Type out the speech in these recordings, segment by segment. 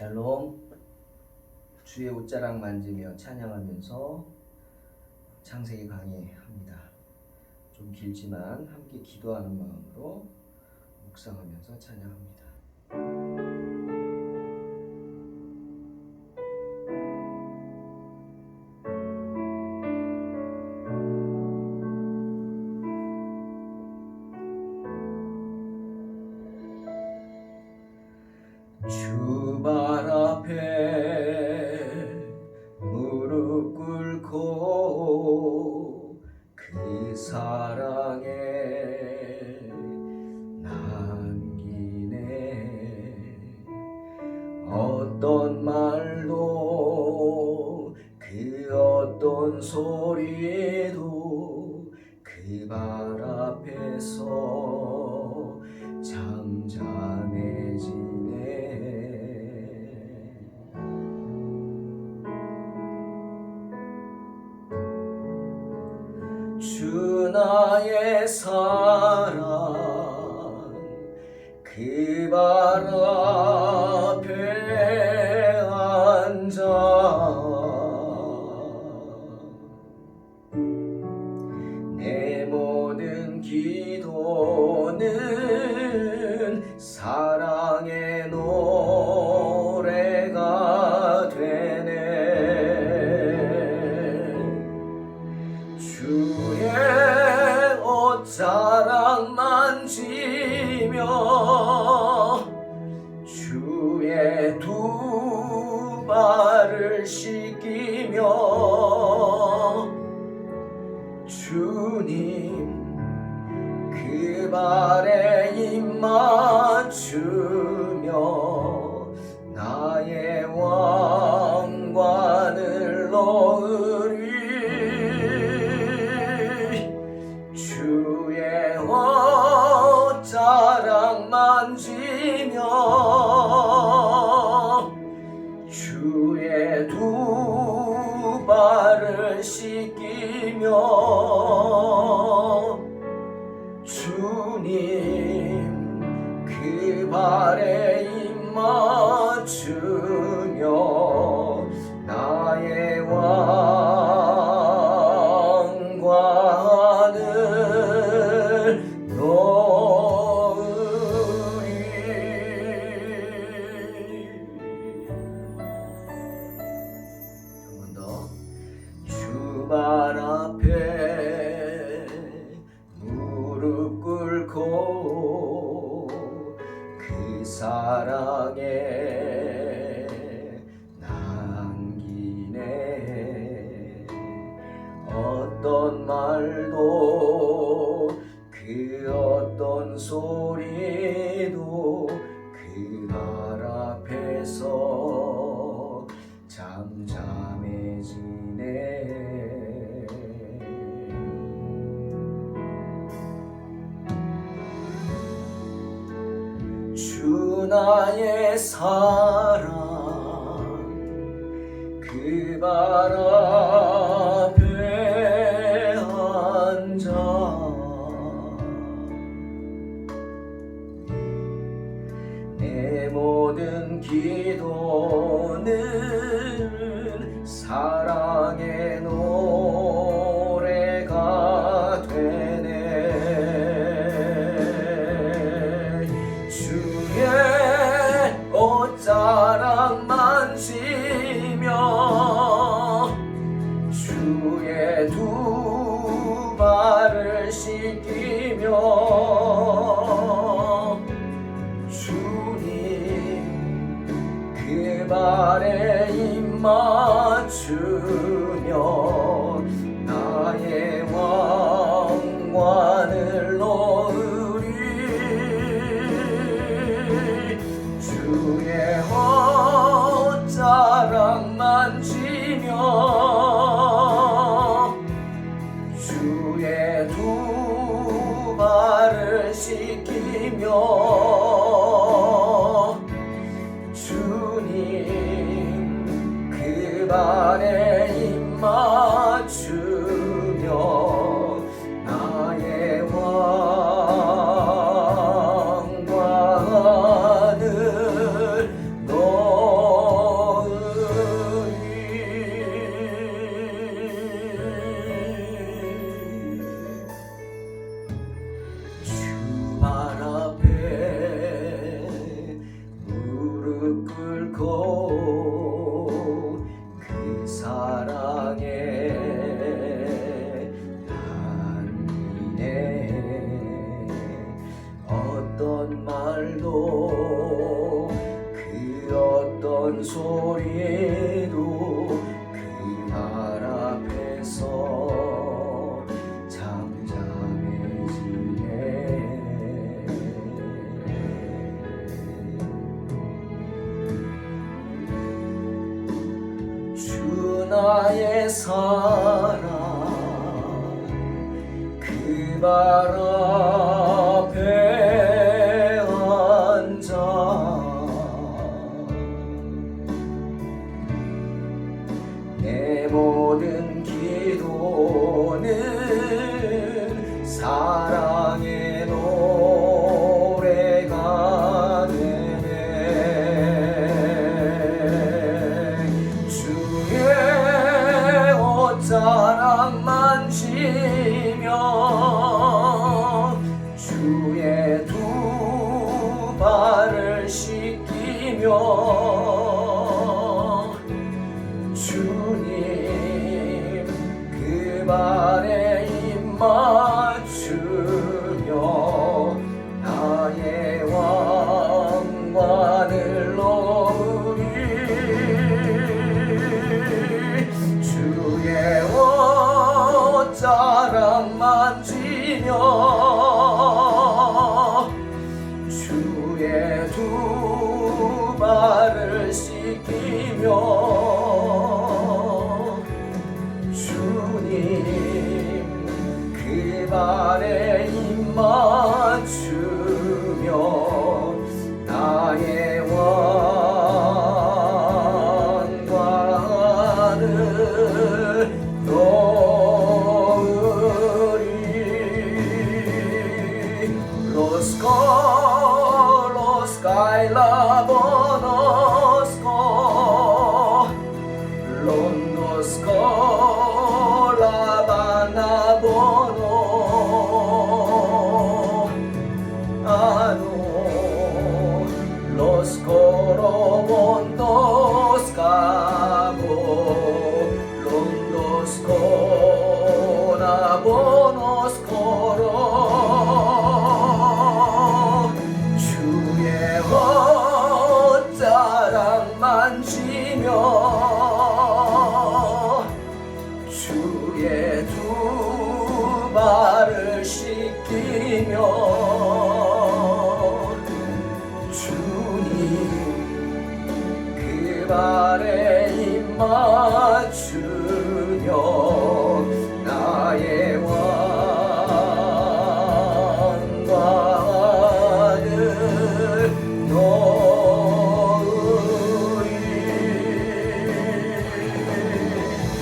샬롬. 주의 옷자락 만지며 찬양하면서 창세기 강의합니다. 좀 길지만 함께 기도하는 마음으로 묵상하면서 찬양합니다. 주발 앞에 무릎 꿇고 그 사랑에 남기네. 어떤 말도 그 어떤 소리도 그 발 앞에서 잠잠해지네. 주 나의 사랑 그 발 앞에 앉아 내 모든 기도는 사랑의 노래가 되네. 주의 옷자락 만지며 주의 두 발을 씻기며 주님 그 발에 입 맞추며 나의 왕관을 놓으리. 주의 옷자락 만지며 주의 두 발을 씻기며 주님 그 발에 입 맞추며 나의 왕관을 놓으리. 한 번 더. 주발 앞에 무릎 꿇고 그 사랑에 남기네. 어떤 말도 그 어떤 소리도 그 발 앞에서 잠잠해지네. 주 나의 사랑 그 발 앞에 앉아 내 모든 기도는 사랑의 노래가 되네. 주의 옷자락 만지며 주의 두 발을 씻기며 주님 그 발에 입 맞추며 나의 왕관을 놓으리. 주의 옷자락 만지며 주의 두 발을 씻기며 주님 그 발에 입 맞추며 나의 왕관을 놓으리. 말도 그 어떤 소리도 그 발 앞에서 잠잠해지네. 주 나의 사랑 그 발 앞에 앉아 내 모든 기도는 사랑의 노래가 되네. 주의 옷자락 만지며 주의 두 발을 씻기며 주님 그 발에 입 맞추며 나의 왕관을 놓으리. 주의 옷자락 만지며 주의 두 발을 씻기며 주님 그 발에 입 맞추며 나의 왕관을 놓으리. Los kailabonosko londosko labanabono ano los corobondos cabo londosko nabonos coro. 옷자락 만지며 주의 두 발을 씻기며 주님 그 발에 입 맞추며 나의 왕관을 놓으리.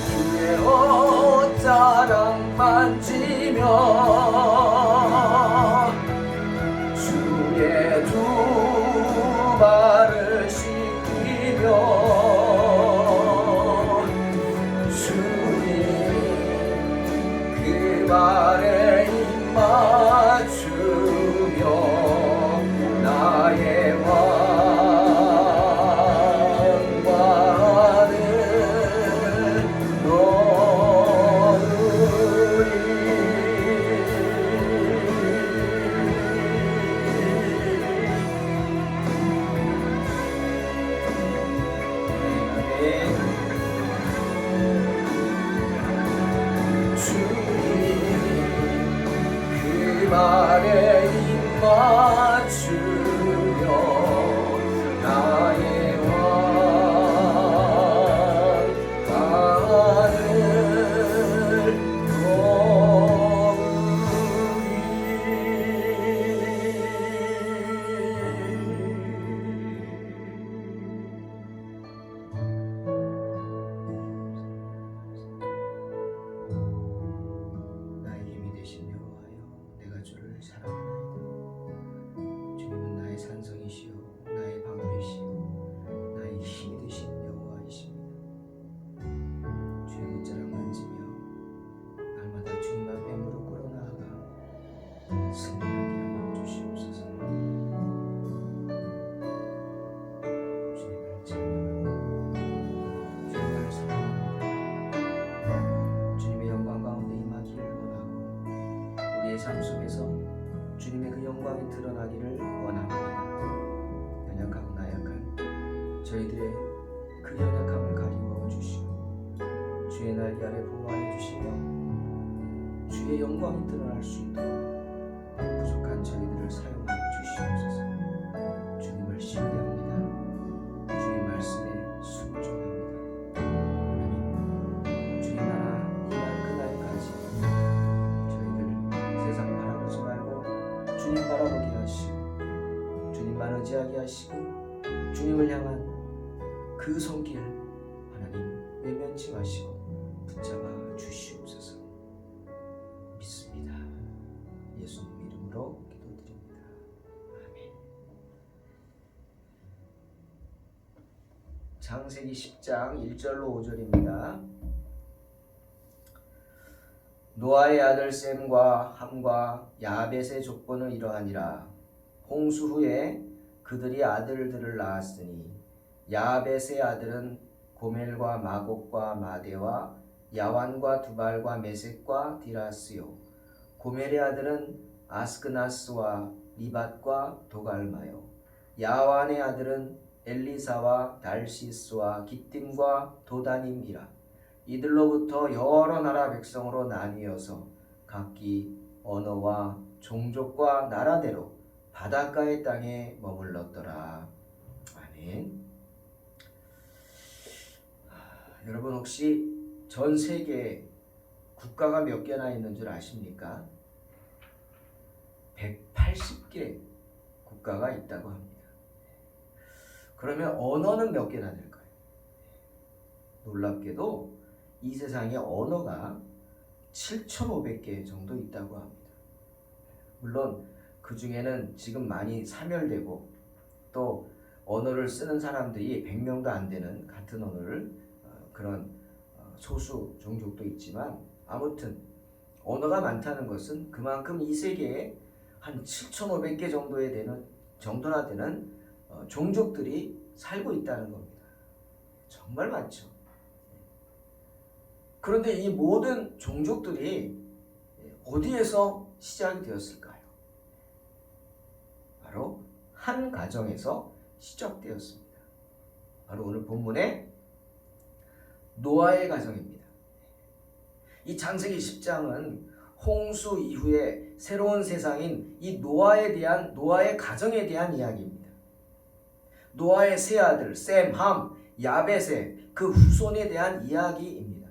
주의 옷자락 만지며 주의 두 발을 씻기며 주님 그 발에 입 맞추며 나의 왕관을 놓으리. 주님 그 발에 입 맞추며 나의 왕관을 나의 힘이 되신 여호와여, 내가 주를 사랑하나이다. 주님은 나의 산성이시여 저희들의 그 연약함을 가리워 주시고 주의 날개 아래 보호하여 주시며 주의 영광이 드러날 수 있도록 부족한 저희들을 사용하여 주시옵소서. 주님을 신뢰합니다. 주의 말씀에 순종합니다. 하나님, 주의 나라 임한 그날까지 저희들 세상 바라보지 말고 주님 바라보게 하시고 주님만 의지하게 하시고 주님을 향한 그 손길 하나님 외면치 마시고 붙잡아 주시옵소서. 믿습니다. 예수님 이름으로 기도드립니다. 아멘. 창세기 10장 1절로 5절입니다. 노아의 아들 셈과 함과 야벳의 족보는 이러하니라. 홍수 후에 그들이 아들들을 낳았으니 야벳의 아들은 고멜과 마곡과 마대와 야완과 두발과 메섹과 디라스요. 고멜의 아들은 아스크나스와 리밧과 도갈마요. 야완의 아들은 엘리사와 달시스와 기띔과 도다님이라. 이들로부터 여러 나라 백성으로 나뉘어서 각기 언어와 종족과 나라대로 바닷가의 땅에 머물렀더라. 아멘. 여러분 혹시 전 세계에 국가가 몇 개나 있는 줄 아십니까? 180개 국가가 있다고 합니다. 그러면 언어는 몇 개나 될까요? 놀랍게도 이 세상에 언어가 7,500개 정도 있다고 합니다. 물론 그 중에는 지금 많이 사멸되고 또 언어를 쓰는 사람들이 100명도 안 되는 같은 언어를 그런 소수 종족도 있지만 아무튼 언어가 많다는 것은 그만큼 이 세계에 한 7,500개 정도나 되는 종족들이 살고 있다는 겁니다. 정말 많죠. 그런데 이 모든 종족들이 어디에서 시작이 되었을까요? 바로 한 가정에서 시작되었습니다. 바로 오늘 본문의 노아의 가정입니다. 이 창세기 10장은 홍수 이후에 새로운 세상인 이 노아의 가정에 대한 이야기입니다. 노아의 세 아들 셈, 함, 야벳의 그 후손에 대한 이야기입니다.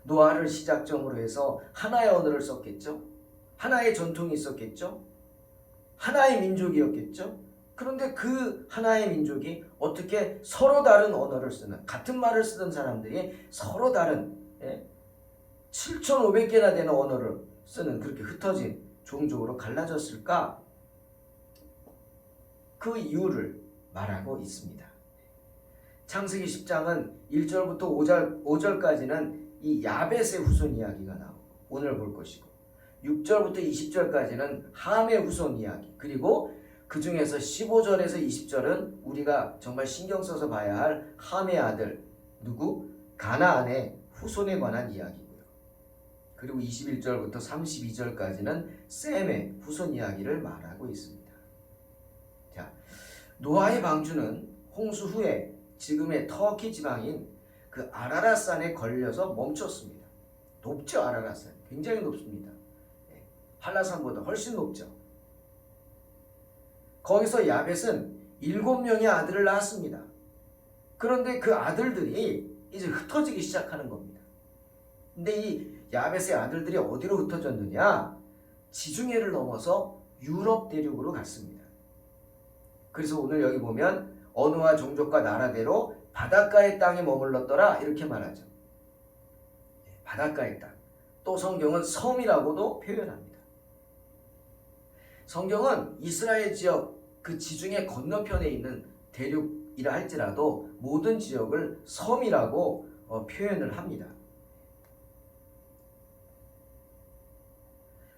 노아를 시작점으로 해서 하나의 언어를 썼겠죠. 하나의 전통이 있었겠죠. 하나의 민족이었겠죠. 그런데 그 하나의 민족이 어떻게 서로 다른 언어를 쓰는, 같은 말을 쓰던 사람들이 서로 다른 7,500개나 되는 언어를 쓰는 그렇게 흩어진 종족으로 갈라졌을까? 그 이유를 말하고 있습니다. 창세기 10장은 1절부터 5절까지는 이 야벳의 후손 이야기가 나오고 오늘 볼 것이고 6절부터 20절까지는 함의 후손 이야기, 그리고 그 중에서 15절에서 20절은 우리가 정말 신경 써서 봐야 할 함의 아들 누구? 가나안의 후손에 관한 이야기고요. 그리고 21절부터 32절까지는 셈의 후손 이야기를 말하고 있습니다. 자, 노아의 방주는 홍수 후에 지금의 터키 지방인 그 아라랏산에 걸려서 멈췄습니다. 높죠, 아라랏산. 굉장히 높습니다. 한라산보다 훨씬 높죠. 거기서 야벳은 7명의 아들을 낳았습니다. 그런데 그 아들들이 이제 흩어지기 시작하는 겁니다. 근데 이 야벳의 아들들이 어디로 흩어졌느냐? 지중해를 넘어서 유럽 대륙으로 갔습니다. 그래서 오늘 여기 보면 언어와 종족과 나라대로 바닷가의 땅에 머물렀더라 이렇게 말하죠. 바닷가의 땅. 또 성경은 섬이라고도 표현합니다. 성경은 이스라엘 지역 그 지중해 건너편에 있는 대륙이라 할지라도 모든 지역을 섬이라고 표현을 합니다.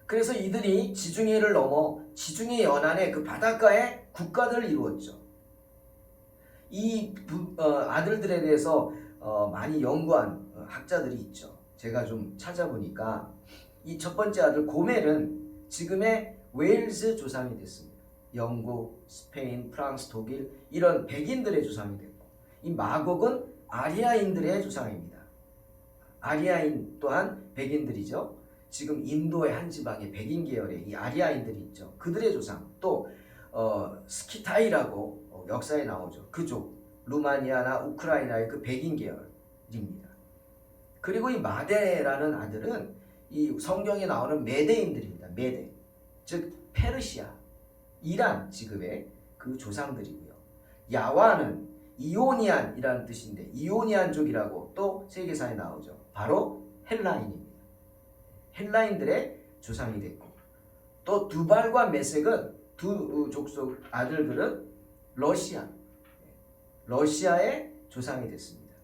그래서 이들이 지중해를 넘어 지중해 연안의 그 바닷가에 국가들을 이루었죠. 이 아들들에 대해서 많이 연구한 학자들이 있죠. 제가 좀 찾아보니까 이 첫 번째 아들 고멜은 지금의 웨일즈 조상이 됐습니다. 영국, 스페인, 프랑스, 독일 이런 백인들의 조상이 됐고 이 마곡은 아리아인들의 조상입니다. 아리아인 또한 백인들이죠. 지금 인도의 한 지방에 백인 계열의 이 아리아인들이 있죠. 그들의 조상 또 스키타이라고 역사에 나오죠. 그족 루마니아나 우크라이나의 그 백인 계열입니다. 그리고 이 마데라는 아들은 이 성경에 나오는 메데인들입니다. 메데 즉 페르시아, 이란 지급의 그 조상들이고요. 야와는 이오니안이라는 뜻인데 이오니안족이라고 또 세계사에 나오죠. 바로 헬라인입니다. 헬라인들의 조상이 됐고 또 두발과 메섹은 두 족속 아들들은 러시아의 조상이 됐습니다.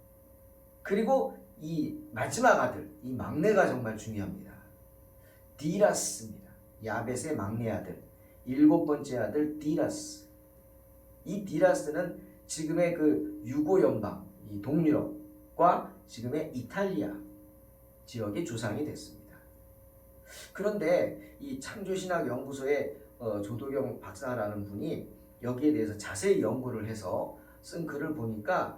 그리고 이 마지막 아들, 이 막내가 정말 중요합니다. 디라스입니다. 야벳의 막내 아들, 7번째 아들 디라스. 이 디라스는 지금의 그 유고 연방, 이 동유럽과 지금의 이탈리아 지역의 조상이 됐습니다. 그런데 이 창조신학 연구소의 조도경 박사라는 분이 여기에 대해서 자세히 연구를 해서 쓴 글을 보니까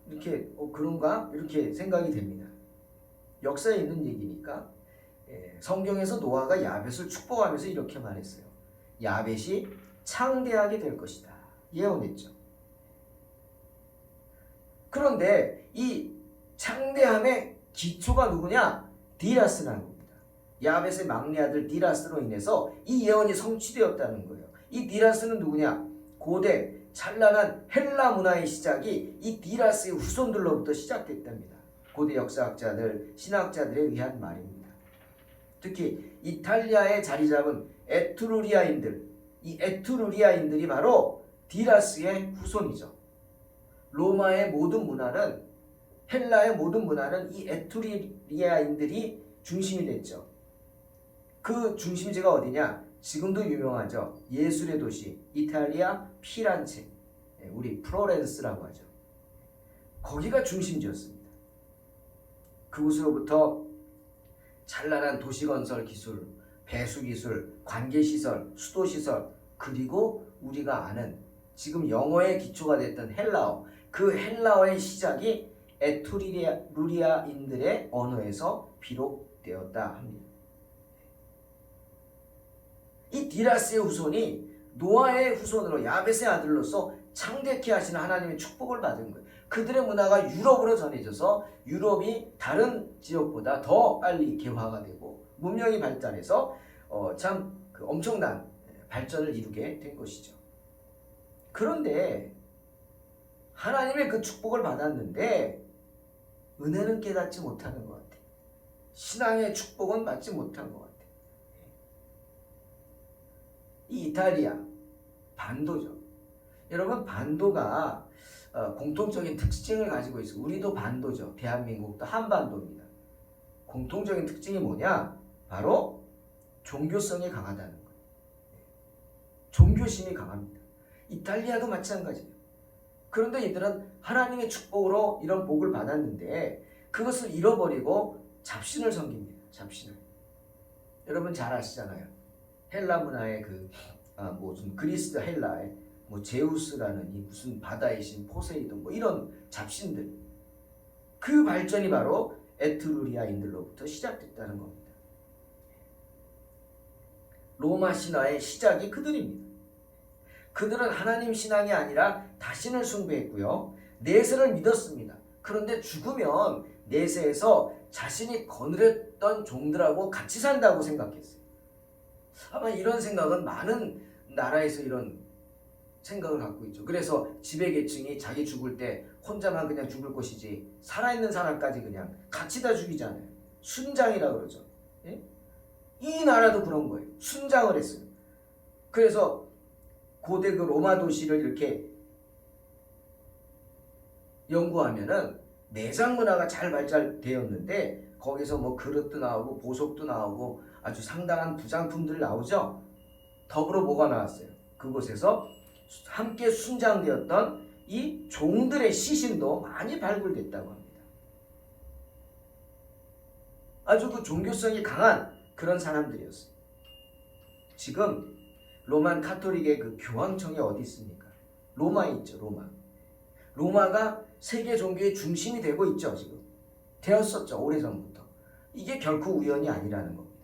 이렇게 그런가 이렇게 생각이 됩니다. 역사에 있는 얘기니까 성경에서 노아가 야벳을 축복하면서 이렇게 말했어요. 야벳이 창대하게 될 것이다. 예언했죠. 그런데 이 창대함의 기초가 누구냐? 디라스라는 겁니다. 야벳의 막내 아들 디라스로 인해서 이 예언이 성취되었다는 거예요. 이 디라스는 누구냐? 고대 찬란한 헬라 문화의 시작이 이 디라스의 후손들로부터 시작됐답니다. 고대 역사학자들, 신학자들에 의한 말입니다. 특히 이탈리아에 자리 잡은 에트루리아인들, 이 에트루리아인들이 바로 디라스의 후손이죠. 로마의 모든 문화는, 헬라의 모든 문화는 이 에트루리아인들이 중심이 됐죠. 그 중심지가 어디냐? 지금도 유명하죠. 예술의 도시 이탈리아 피란체, 우리 플로렌스라고 하죠. 거기가 중심지였습니다. 그곳으로부터 찬란한 도시건설 기술, 배수기술, 관계시설, 수도시설, 그리고 우리가 아는 지금 영어의 기초가 됐던 헬라어, 그 헬라어의 시작이 에트루리아인들의 언어에서 비록되었다 합니다. 이 디라스의 후손이 노아의 후손으로 야벳의 아들로서 창대케 하시는 하나님의 축복을 받은 거예요. 그들의 문화가 유럽으로 전해져서 유럽이 다른 지역보다 더 빨리 개화가 되고 문명이 발달해서 참 엄청난 발전을 이루게 된 것이죠. 그런데 하나님의 그 축복을 받았는데 은혜는 깨닫지 못하는 것 같아요. 신앙의 축복은 받지 못한 것 같아요. 이 이탈리아 반도죠. 여러분 반도가 공통적인 특징을 가지고 있어요. 우리도 반도죠. 대한민국도 한반도입니다. 공통적인 특징이 뭐냐? 바로 종교성이 강하다는 거예요. 종교심이 강합니다. 이탈리아도 마찬가지예요. 그런데 이들은 하나님의 축복으로 이런 복을 받았는데 그것을 잃어버리고 잡신을 섬깁니다. 잡신을. 여러분 잘 아시잖아요. 헬라 문화의 무슨 그리스 헬라의 제우스라는 이 무슨 바다의 신 포세이돈 이런 잡신들, 그 발전이 바로 에트루리아인들로부터 시작됐다는 겁니다. 로마 신화의 시작이 그들입니다. 그들은 하나님 신앙이 아니라 다신을 숭배했고요. 내세를 믿었습니다. 그런데 죽으면 내세에서 자신이 거느렸던 종들하고 같이 산다고 생각했어요. 아마 이런 생각은 많은 나라에서 이런 생각을 갖고 있죠. 그래서 지배계층이 자기 죽을 때 혼자만 그냥 죽을 것이지 살아있는 사람까지 그냥 같이 다 죽이잖아요. 순장이라고 그러죠. 예? 이 나라도 그런 거예요. 순장을 했어요. 그래서 고대 그 로마 도시를 이렇게 연구하면은 내장 문화가 잘 발달되었는데 거기서 뭐 그릇도 나오고 보석도 나오고 아주 상당한 부장품들 나오죠. 더불어 뭐가 나왔어요? 그곳에서 함께 순장되었던 이 종들의 시신도 많이 발굴됐다고 합니다. 아주 그 종교성이 강한 그런 사람들이었어요. 지금 로만 카톨릭의 그 교황청이 어디 있습니까? 로마에 있죠. 로마가 세계 종교의 중심이 되고 있죠. 지금 되었었죠. 오래전부터. 이게 결코 우연이 아니라는 겁니다.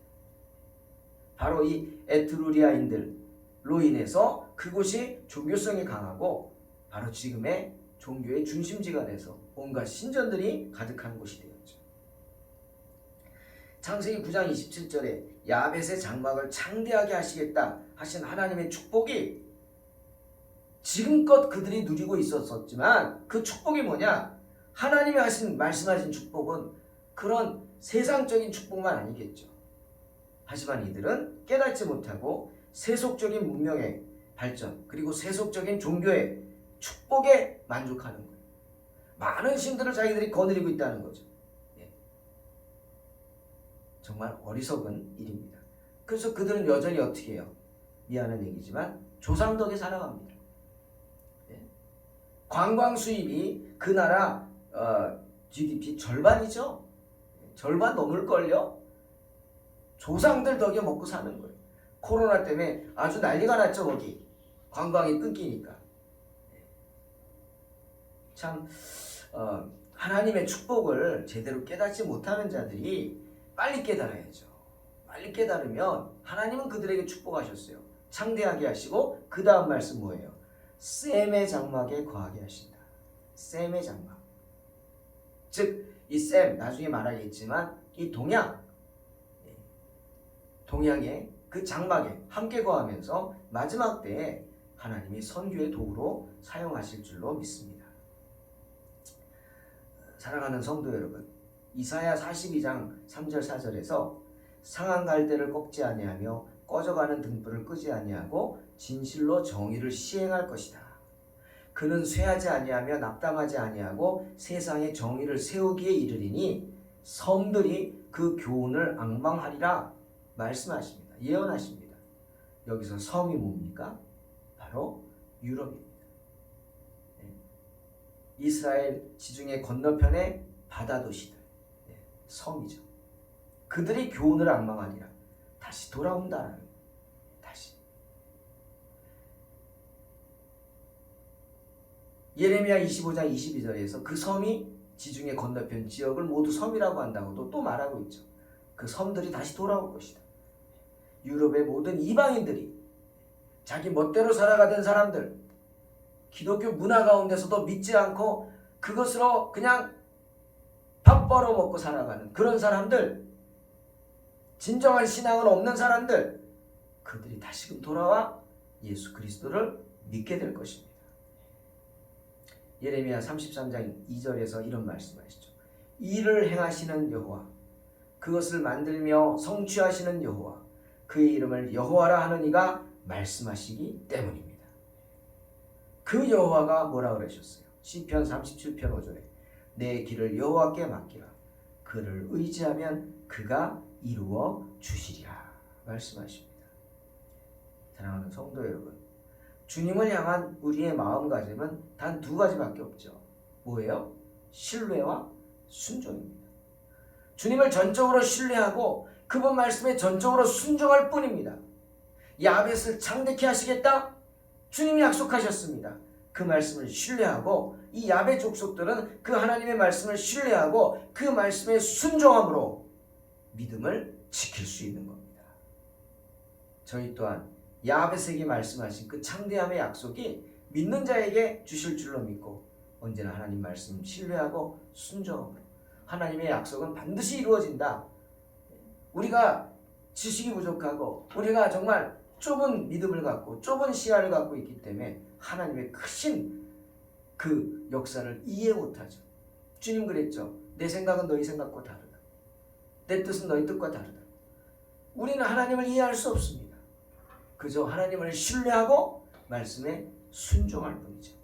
바로 이 에트루리아인들로 인해서 그곳이 종교성이 강하고 바로 지금의 종교의 중심지가 돼서 온갖 신전들이 가득한 곳이 되었죠. 창세기 9장 27절에 야벳의 장막을 창대하게 하시겠다 하신 하나님의 축복이 지금껏 그들이 누리고 있었지만 그 축복이 뭐냐? 하나님이 말씀하신 축복은 그런 세상적인 축복만 아니겠죠. 하지만 이들은 깨닫지 못하고 세속적인 문명의 발전 그리고 세속적인 종교의 축복에 만족하는 거예요. 많은 신들을 자기들이 거느리고 있다는 거죠. 정말 어리석은 일입니다. 그래서 그들은 여전히 어떻게 해요? 미안한 얘기지만 조상덕에 살아갑니다. 관광 수입이 그 나라 GDP 절반이죠. 절반 넘을걸요. 조상들 덕에 먹고 사는 거예요. 코로나 때문에 아주 난리가 났죠. 거기 관광이 끊기니까. 참 하나님의 축복을 제대로 깨닫지 못하는 자들이 빨리 깨달아야죠. 빨리 깨달으면 하나님은 그들에게 축복하셨어요. 창대하게 하시고 그 다음 말씀 뭐예요? 셈의 장막에 거하게 하신다. 셈의 장막. 즉 이 셈 나중에 말하겠지만 이 동양의 그 장막에 함께 거하면서 마지막 때에 하나님이 선교의 도구로 사용하실 줄로 믿습니다. 사랑하는 성도 여러분, 이사야 42장 3절 4절에서 상한 갈대를 꺾지 아니하며 꺼져가는 등불을 끄지 아니하고 진실로 정의를 시행할 것이다. 그는 쇠하지 아니하며 납담하지 아니하고 세상에 정의를 세우기에 이르리니 섬들이 그 교훈을 앙망하리라 말씀하십니다. 예언하십니다. 여기서 섬이 뭡니까? 바로 유럽입니다. 이스라엘 지중해 건너편의 바다 도시들, 섬이죠. 그들이 교훈을 앙망하리라. 다시 돌아온다라는 거예요. 다시. 예레미야 25장 22절에서 그 섬이 지중해 건너편 지역을 모두 섬이라고 한다고도 또 말하고 있죠. 그 섬들이 다시 돌아올 것이다. 유럽의 모든 이방인들이 자기 멋대로 살아가던 사람들, 기독교 문화 가운데서도 믿지 않고 그것으로 그냥 밥 벌어먹고 살아가는 그런 사람들, 진정한 신앙은 없는 사람들, 그들이 다시금 돌아와 예수 그리스도를 믿게 될 것입니다. 예레미야 33장 2절에서 이런 말씀하시죠. 일을 행하시는 여호와, 그것을 만들며 성취하시는 여호와, 그의 이름을 여호와라 하는 이가 말씀하시기 때문입니다. 그 여호와가 뭐라 그러셨어요? 시편 37편 5절에 내 길을 여호와께 맡기라. 그를 의지하면 그가 이루어 주시리라 말씀하십니다. 사랑하는 성도 여러분, 주님을 향한 우리의 마음가짐은 단 두 가지밖에 없죠. 뭐예요? 신뢰와 순종입니다. 주님을 전적으로 신뢰하고 그분 말씀에 전적으로 순종할 뿐입니다. 야벳을 창대케 하시겠다? 주님이 약속하셨습니다. 그 말씀을 신뢰하고 이 야벳 족속들은 그 하나님의 말씀을 신뢰하고 그 말씀에 순종함으로 믿음을 지킬 수 있는 겁니다. 저희 또한 야벳에게 말씀하신 그 창대함의 약속이 믿는 자에게 주실 줄로 믿고 언제나 하나님 말씀 신뢰하고 순종함으로 하나님의 약속은 반드시 이루어진다. 우리가 지식이 부족하고 우리가 정말 좁은 믿음을 갖고 좁은 시야를 갖고 있기 때문에 하나님의 크신 그 역사를 이해 못하죠. 주님 그랬죠. 내 생각은 너희 생각과 다르다. 내 뜻은 너희 뜻과 다르다. 우리는 하나님을 이해할 수 없습니다. 그저 하나님을 신뢰하고 말씀에 순종할 뿐이죠.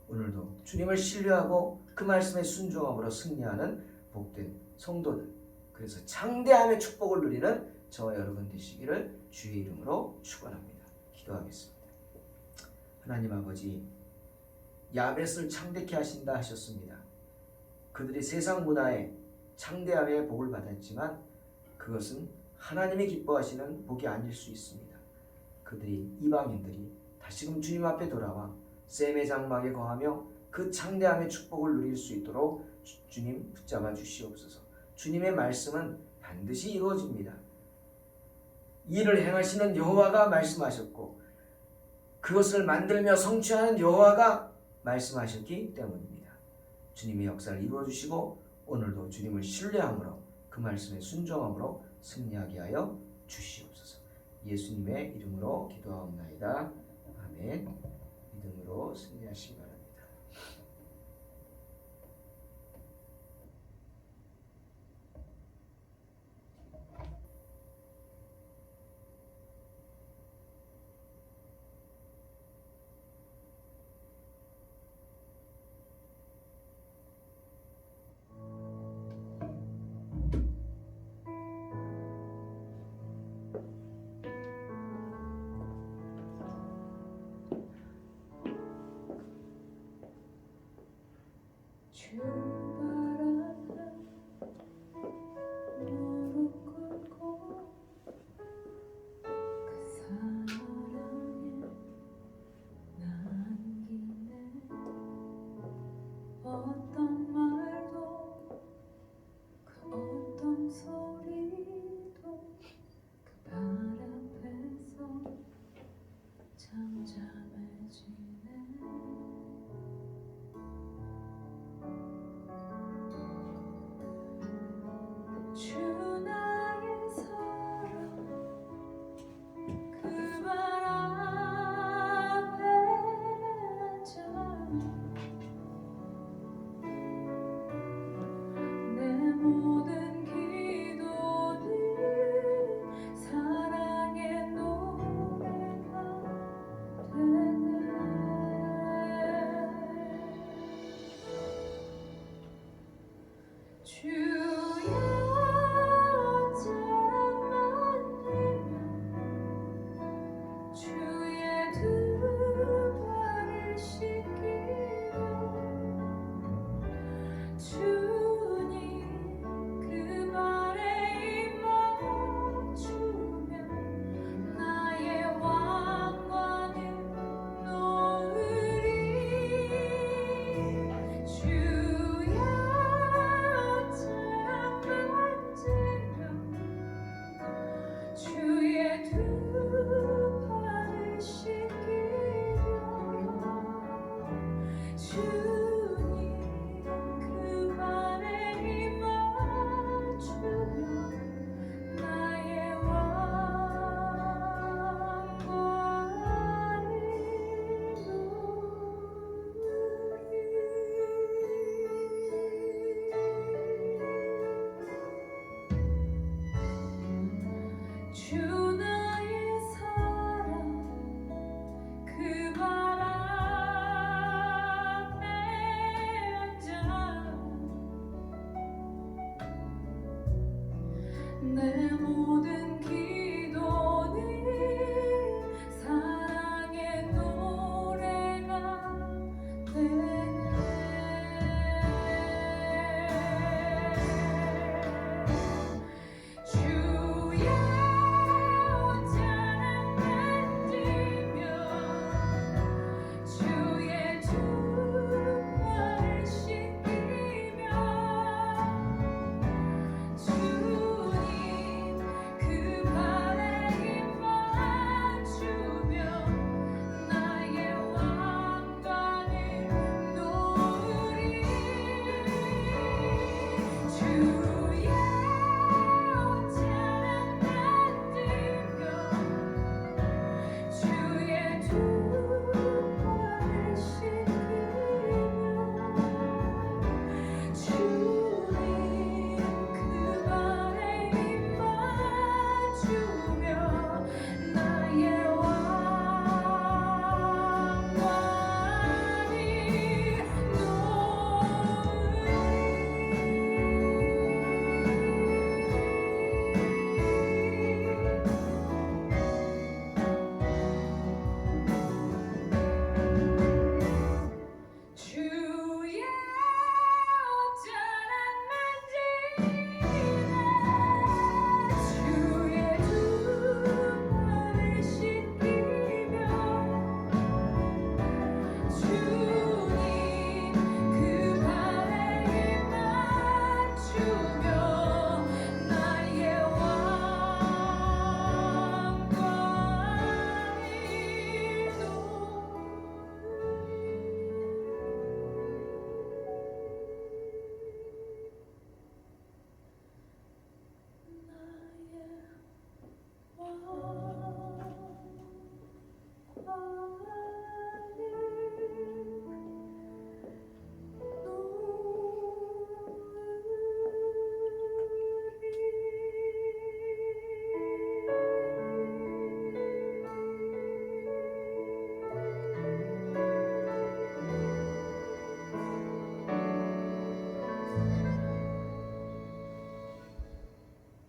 오늘도 주님을 신뢰하고 그 말씀에 순종함으로 승리하는 복된 성도들, 그래서 창대함의 축복을 누리는 저와 여러분 되시기를 주의 이름으로 축원합니다. 기도하겠습니다. 하나님 아버지, 야벳을 창대케 하신다 하셨습니다. 그들이 세상 문화에 창대함의 복을 받았지만 그것은 하나님이 기뻐하시는 복이 아닐 수 있습니다. 그들이 이방인들이 다시금 주님 앞에 돌아와 셈의 장막에 거하며 그 창대함의 축복을 누릴 수 있도록 주님 붙잡아 주시옵소서. 주님의 말씀은 반드시 이루어집니다. 이를 행하시는 여호와가 말씀하셨고 그것을 만들며 성취하는 여호와가 말씀하셨기 때문입니다. 주님의 역사를 이루어 주시고 오늘도 주님을 신뢰함으로 그 말씀에 순종함으로 승리하게 하여 주시옵소서. 예수님의 이름으로 기도하옵나이다. 아멘. 믿음으로 승리하시기 바랍니다. 주 바라다 무릎 꿇고 그 사랑에 남기네. 어떤 말도 그 어떤 소리도 그 발 앞에서 잠잠